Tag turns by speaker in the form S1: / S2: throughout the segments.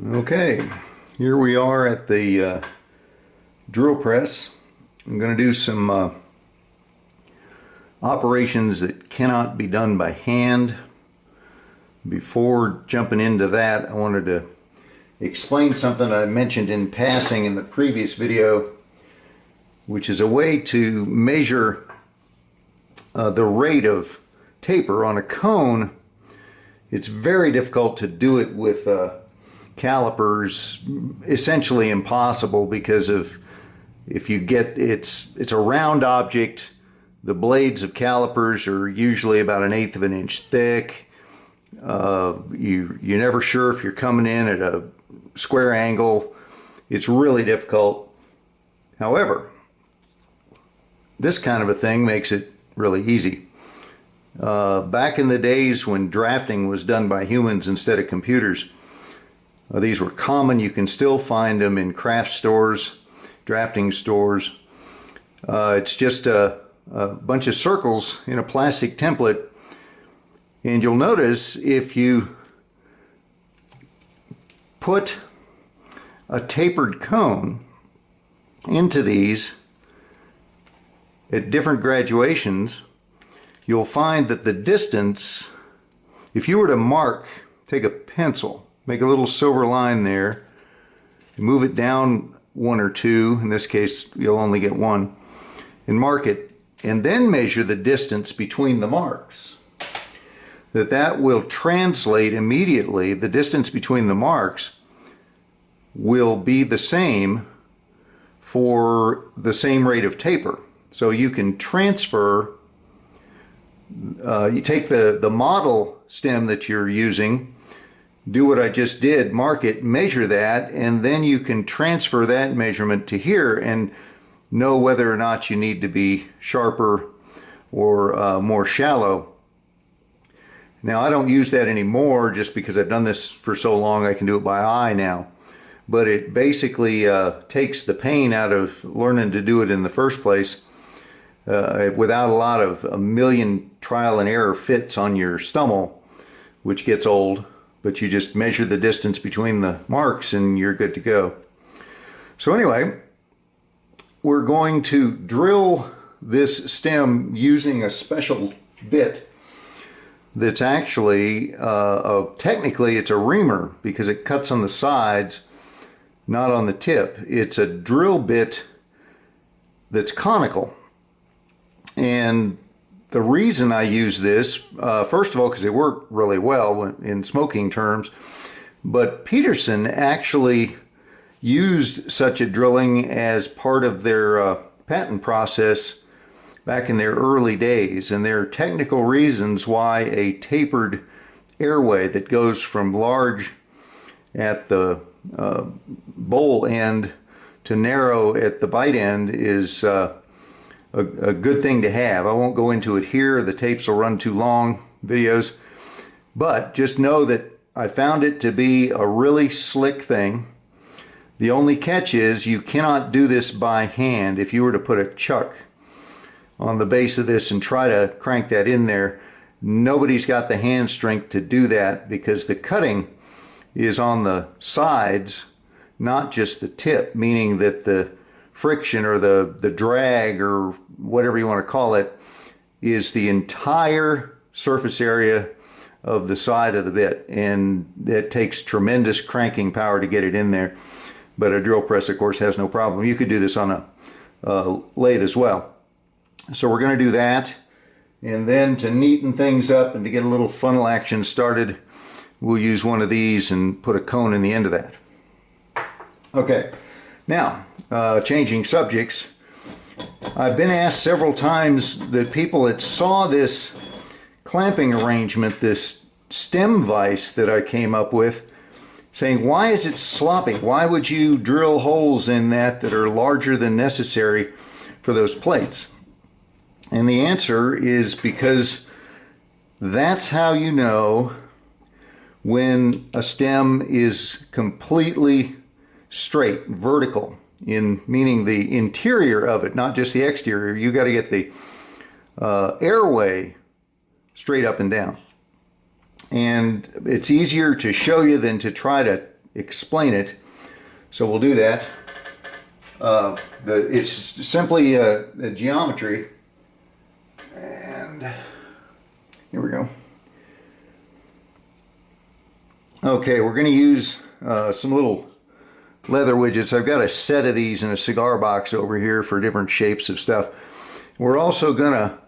S1: Okay, here we are at the drill press. I'm going to do some operations that cannot be done by hand. Before jumping into that, I wanted to explain something I mentioned in passing in the previous video, which is a way to measure the rate of taper on a cone. It's very difficult to do it with calipers, essentially impossible, because of if you get it's a round object. The blades of calipers are usually about 1/8 of an inch thick. You're never sure if you're coming in at a square angle. It's really difficult. However, this kind of a thing makes it really easy. Back in the days when drafting was done by humans instead of computers, these were common. You can still find them in craft stores, drafting stores. It's just a bunch of circles in a plastic template, and you'll notice if you put a tapered cone into these at different graduations, you'll find that the distance, if you were to mark, take a pencil, make a little silver line there, move it down 1 or 2, in this case you'll only get 1, and mark it, and then measure the distance between the marks, that will translate immediately. The distance between the marks will be the same for the same rate of taper. So you can transfer, you take the model stem that you're using, do what I just did, mark it, measure that, and then you can transfer that measurement to here and know whether or not you need to be sharper or more shallow. Now, I don't use that anymore just because I've done this for so long. I can do it by eye now. But it basically takes the pain out of learning to do it in the first place without a million trial and error fits on your stummel, which gets old. But you just measure the distance between the marks and you're good to go. So anyway, we're going to drill this stem using a special bit that's actually, technically it's a reamer because it cuts on the sides, not on the tip. It's a drill bit that's conical. And the reason I use this, first of all, because they work really well in smoking terms, but Peterson actually used such a drilling as part of their patent process back in their early days. And there are technical reasons why a tapered airway that goes from large at the bowl end to narrow at the bite end is a good thing to have. I won't go into it here. The tapes will run too long, videos. But just know that I found it to be a really slick thing. The only catch is you cannot do this by hand. If you were to put a chuck on the base of this and try to crank that in there, nobody's got the hand strength to do that because the cutting is on the sides, not just the tip, meaning that the friction or the drag or whatever you want to call it is the entire surface area of the side of the bit, and it takes tremendous cranking power to get it in there. But a drill press, of course, has no problem. You could do this on a lathe as well. So we're going to do that, and then to neaten things up and to get a little funnel action started, we'll use one of these and put a cone in the end of that. Okay, now changing subjects, I've been asked several times, the people that saw this clamping arrangement, this stem vise that I came up with, saying, why is it sloppy? Why would you drill holes in that are larger than necessary for those plates? And the answer is because that's how you know when a stem is completely straight, vertical, meaning the interior of it, not just the exterior. You got to get the airway straight up and down. And it's easier to show you than to try to explain it. So we'll do that. It's simply a geometry. And here we go. Okay, we're going to use some little leather widgets. I've got a set of these in a cigar box over here for different shapes of stuff. We're also going to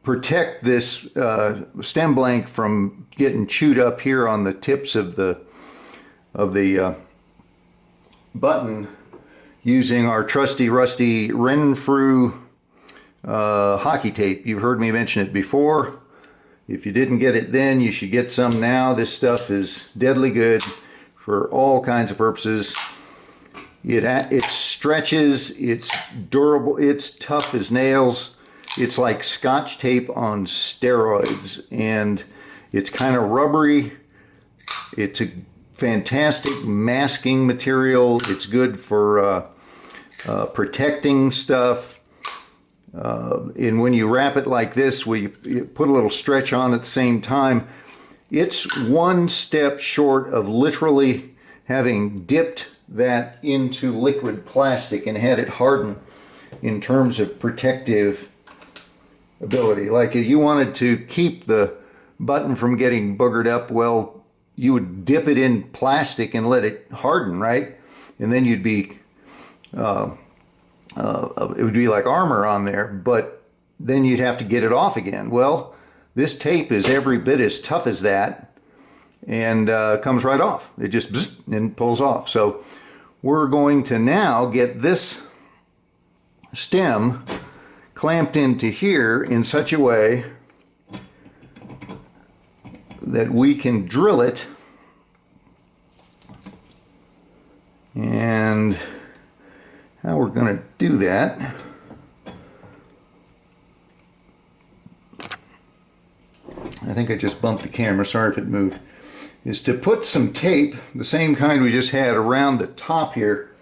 S1: protect this stem blank from getting chewed up here on the tips of the button using our trusty rusty Renfrew hockey tape. You've heard me mention it before. If you didn't get it then, you should get some now. This stuff is deadly good for all kinds of purposes. It stretches, it's durable, it's tough as nails. It's like Scotch tape on steroids, and it's kind of rubbery. It's a fantastic masking material. It's good for protecting stuff. And when you wrap it like this, you put a little stretch on at the same time, it's one step short of literally having dipped that into liquid plastic and had it harden in terms of protective ability. Like if you wanted to keep the button from getting boogered up, well, you would dip it in plastic and let it harden, right? And then you'd be it would be like armor on there, but then you'd have to get it off again. Well, this tape is every bit as tough as that, and comes right off. It just bzz, and pulls off. So we're going to now get this stem clamped into here in such a way that we can drill it, and how we're going to do that, I think I just bumped the camera, sorry if it moved, is to put some tape, the same kind we just had, around the top here.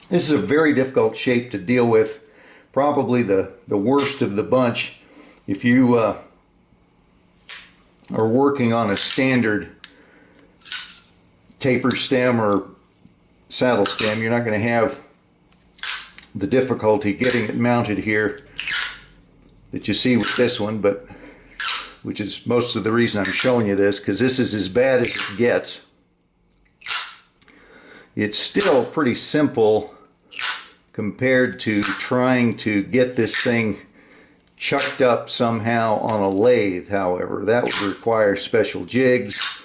S1: This is a very difficult shape to deal with, probably the worst of the bunch. If you are working on a standard taper stem or saddle stem, you're not going to have the difficulty getting it mounted here that you see with this one, but which is most of the reason I'm showing you this, because this is as bad as it gets. It's still pretty simple compared to trying to get this thing chucked up somehow on a lathe. However, that would require special jigs,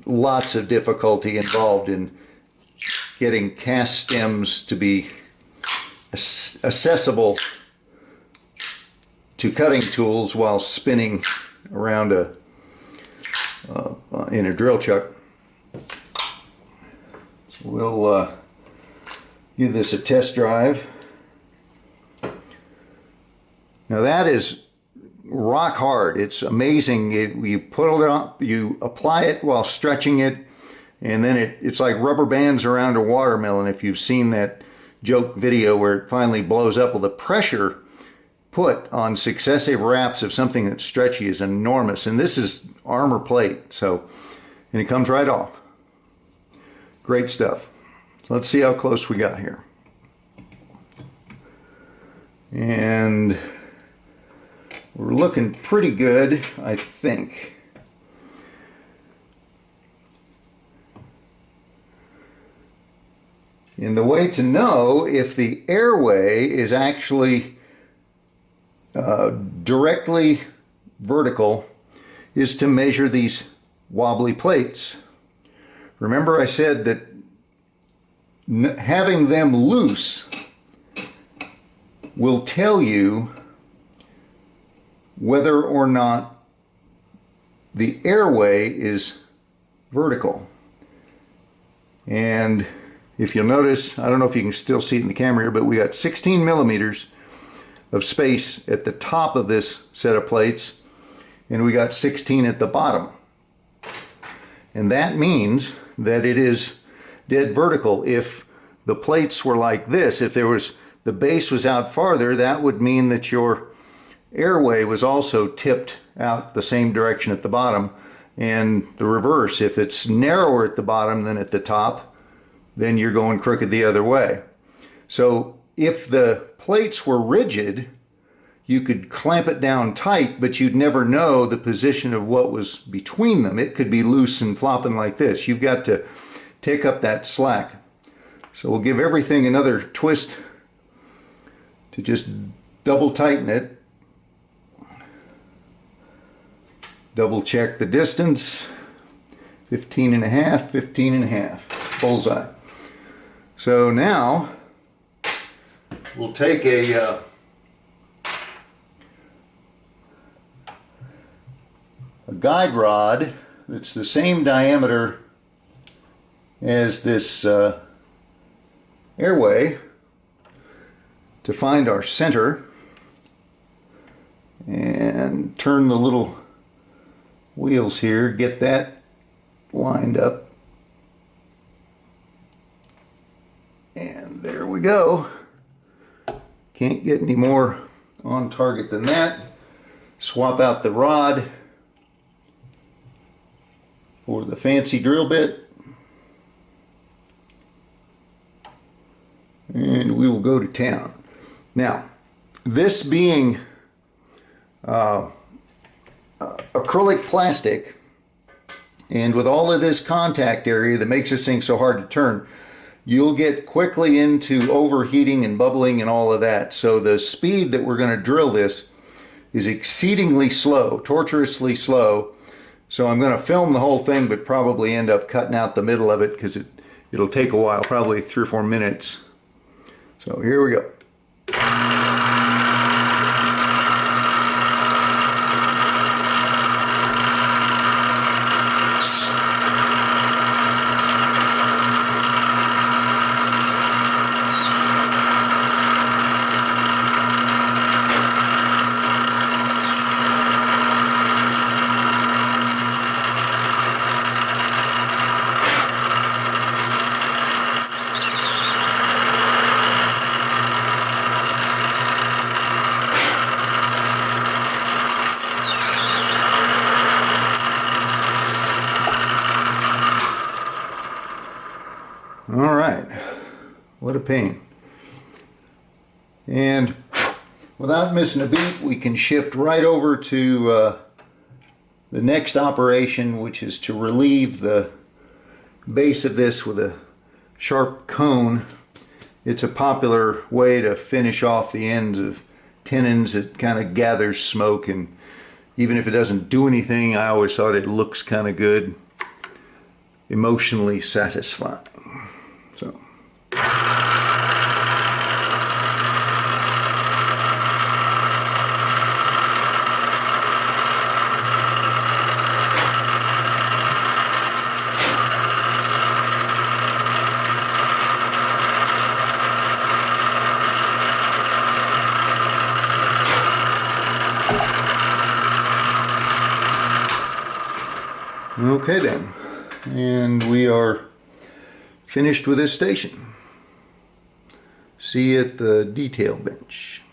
S1: lots of difficulty involved in getting cast stems to be accessible to cutting tools while spinning around in a drill chuck. So we'll give this a test drive. Now that is rock hard. It's amazing. You put it on, you apply it while stretching it, and then it's like rubber bands around a watermelon. If you've seen that joke video where it finally blows up, well, the pressure put on successive wraps of something that's stretchy is enormous, and this is armor plate, so, and it comes right off. Great stuff. So let's see how close we got here. And we're looking pretty good, I think. And the way to know if the airway is actually directly vertical is to measure these wobbly plates. Remember I said that having them loose will tell you whether or not the airway is vertical. And if you'll notice, I don't know if you can still see it in the camera here, but we got 16 millimeters of space at the top of this set of plates, and we got 16 at the bottom. And that means that it is dead vertical. If the plates were like this, if there was, the base was out farther, that would mean that your airway was also tipped out the same direction at the bottom, and the reverse. If it's narrower at the bottom than at the top, then you're going crooked the other way. So if the plates were rigid, you could clamp it down tight, but you'd never know the position of what was between them. It could be loose and flopping like this. You've got to take up that slack. So we'll give everything another twist to just double tighten it. Double check the distance. 15 and a half, 15 and a half. Bullseye. So now we'll take a guide rod that's the same diameter as this airway to find our center, and turn the little wheels here, get that lined up, and there we go. Can't get any more on target than that. Swap out the rod for the fancy drill bit, and we will go to town. Now, this being acrylic plastic, and with all of this contact area that makes this thing so hard to turn, you'll get quickly into overheating and bubbling and all of that. So the speed that we're going to drill this is exceedingly slow, torturously slow. So I'm going to film the whole thing, but probably end up cutting out the middle of it because it'll take a while, probably 3 or 4 minutes. So here we go. All right, what a pain. And without missing a beat, we can shift right over to the next operation, which is to relieve the base of this with a sharp cone. It's a popular way to finish off the ends of tenons. It kind of gathers smoke, and even if it doesn't do anything, I always thought it looks kind of good, emotionally satisfying. So. Okay then, and we are finished with this station. See you at the detail bench.